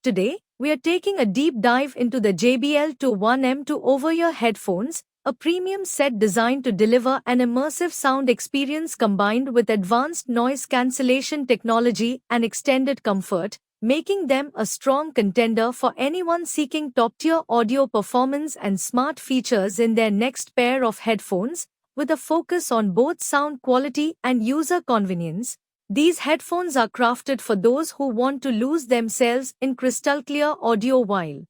Today, we are taking a deep dive into the JBL 1M2 over-ear headphones, a premium set designed to deliver an immersive sound experience combined with advanced noise cancellation technology and extended comfort, making them a strong contender for anyone seeking top-tier audio performance and smart features in their next pair of headphones. With a focus on both sound quality and user convenience, these headphones are crafted for those who want to lose themselves in crystal-clear audio while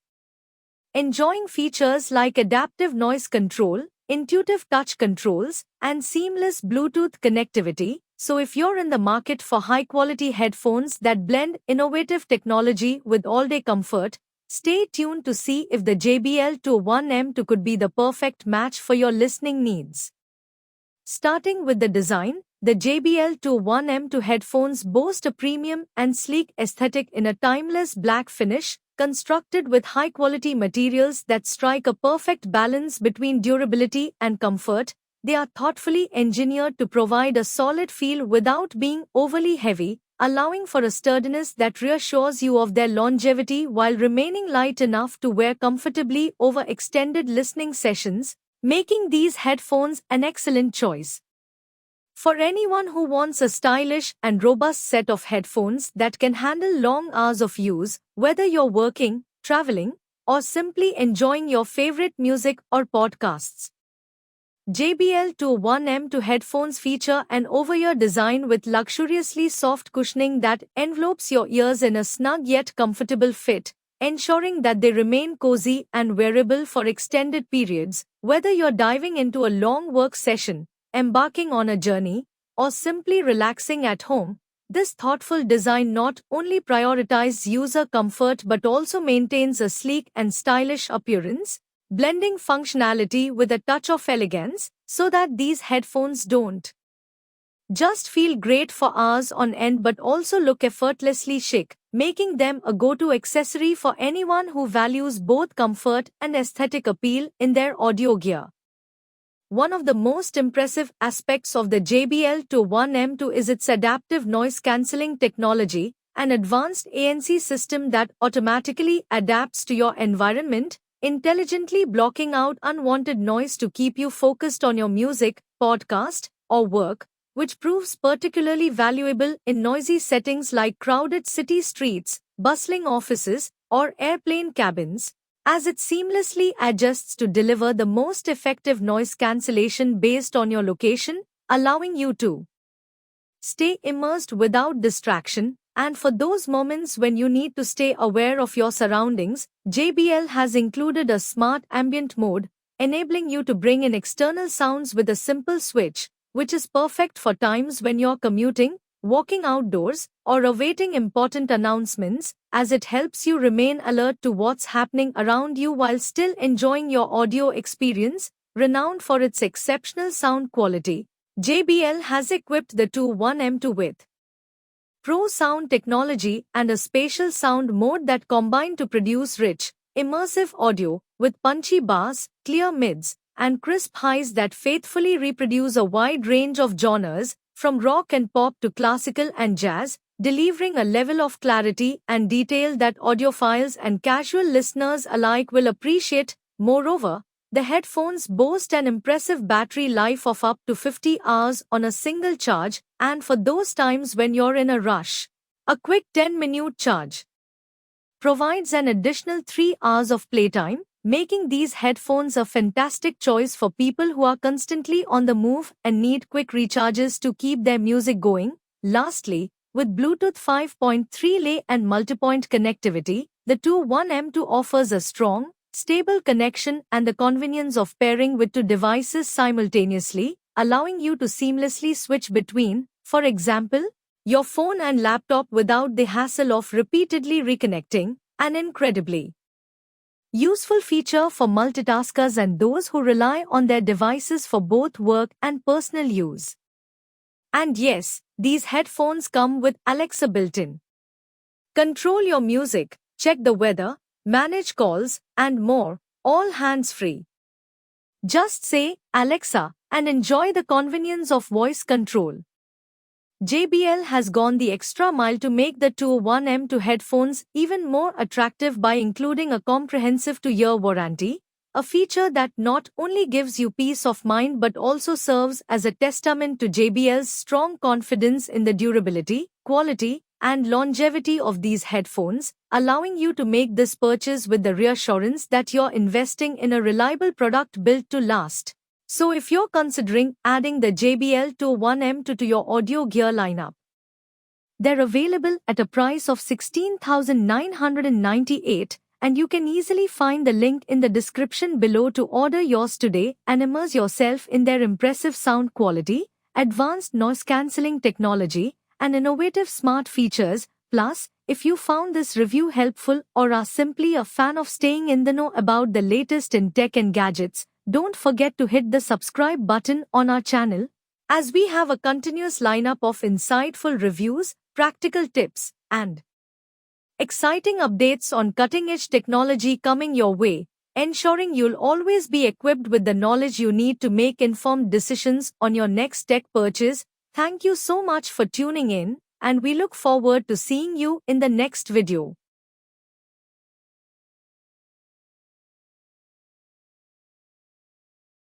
enjoying features like adaptive noise control, intuitive touch controls, and seamless Bluetooth connectivity. So if you're in the market for high-quality headphones that blend innovative technology with all-day comfort, stay tuned to see if the JBL 1M2 could be the perfect match for your listening needs. Starting with the design, the JBL 1M2 headphones boast a premium and sleek aesthetic in a timeless black finish, constructed with high-quality materials that strike a perfect balance between durability and comfort. They are thoughtfully engineered to provide a solid feel without being overly heavy, allowing for a sturdiness that reassures you of their longevity while remaining light enough to wear comfortably over extended listening sessions, making these headphones an excellent choice for anyone who wants a stylish and robust set of headphones that can handle long hours of use, whether you're working, traveling, or simply enjoying your favorite music or podcasts. JBL 1M2 headphones feature an over-ear design with luxuriously soft cushioning that envelopes your ears in a snug yet comfortable fit, ensuring that they remain cozy and wearable for extended periods. Whether you're diving into a long work session, embarking on a journey, or simply relaxing at home, this thoughtful design not only prioritizes user comfort but also maintains a sleek and stylish appearance, blending functionality with a touch of elegance, so that these headphones don't just feel great for hours on end but also look effortlessly chic, making them a go-to accessory for anyone who values both comfort and aesthetic appeal in their audio gear. One of the most impressive aspects of the JBL 1M2 is its adaptive noise-cancelling technology, an advanced ANC system that automatically adapts to your environment, intelligently blocking out unwanted noise to keep you focused on your music, podcast, or work, which proves particularly valuable in noisy settings like crowded city streets, bustling offices, or airplane cabins, as it seamlessly adjusts to deliver the most effective noise cancellation based on your location, allowing you to stay immersed without distraction. And for those moments when you need to stay aware of your surroundings, JBL has included a smart ambient mode, enabling you to bring in external sounds with a simple switch, which is perfect for times when you're commuting, walking outdoors, or awaiting important announcements, as it helps you remain alert to what's happening around you while still enjoying your audio experience. Renowned for its exceptional sound quality, JBL has equipped the 1M2 with Pro sound technology and a spatial sound mode that combine to produce rich, immersive audio with punchy bass, clear mids, and crisp highs that faithfully reproduce a wide range of genres, from rock and pop to classical and jazz, delivering a level of clarity and detail that audiophiles and casual listeners alike will appreciate. Moreover, the headphones boast an impressive battery life of up to 50 hours on a single charge, and for those times when you're in a rush, a quick 10-minute charge provides an additional 3 hours of playtime, making these headphones a fantastic choice for people who are constantly on the move and need quick recharges to keep their music going. Lastly, with Bluetooth 5.3 lay and multipoint connectivity, the 1M2 offers a strong, stable connection and the convenience of pairing with two devices simultaneously, allowing you to seamlessly switch between, for example, your phone and laptop without the hassle of repeatedly reconnecting, an incredibly useful feature for multitaskers and those who rely on their devices for both work and personal use. And yes, these headphones come with Alexa built-in. Control your music, check the weather, manage calls, and more, all hands-free. Just say, "Alexa," and enjoy the convenience of voice control. JBL has gone the extra mile to make the 2-1M2 headphones even more attractive by including a comprehensive 2-year warranty, a feature that not only gives you peace of mind but also serves as a testament to JBL's strong confidence in the durability, quality, and longevity of these headphones, allowing you to make this purchase with the reassurance that you're investing in a reliable product built to last. So if you're considering adding the JBL 2-1M2 to your audio gear lineup, they're available at a price of $16,998, and you can easily find the link in the description below to order yours today and immerse yourself in their impressive sound quality, advanced noise-cancelling technology, and innovative smart features. Plus, if you found this review helpful or are simply a fan of staying in the know about the latest in tech and gadgets, don't forget to hit the subscribe button on our channel, as we have a continuous lineup of insightful reviews, practical tips, and exciting updates on cutting-edge technology coming your way, ensuring you'll always be equipped with the knowledge you need to make informed decisions on your next tech purchase. Thank you so much for tuning in, and we look forward to seeing you in the next video.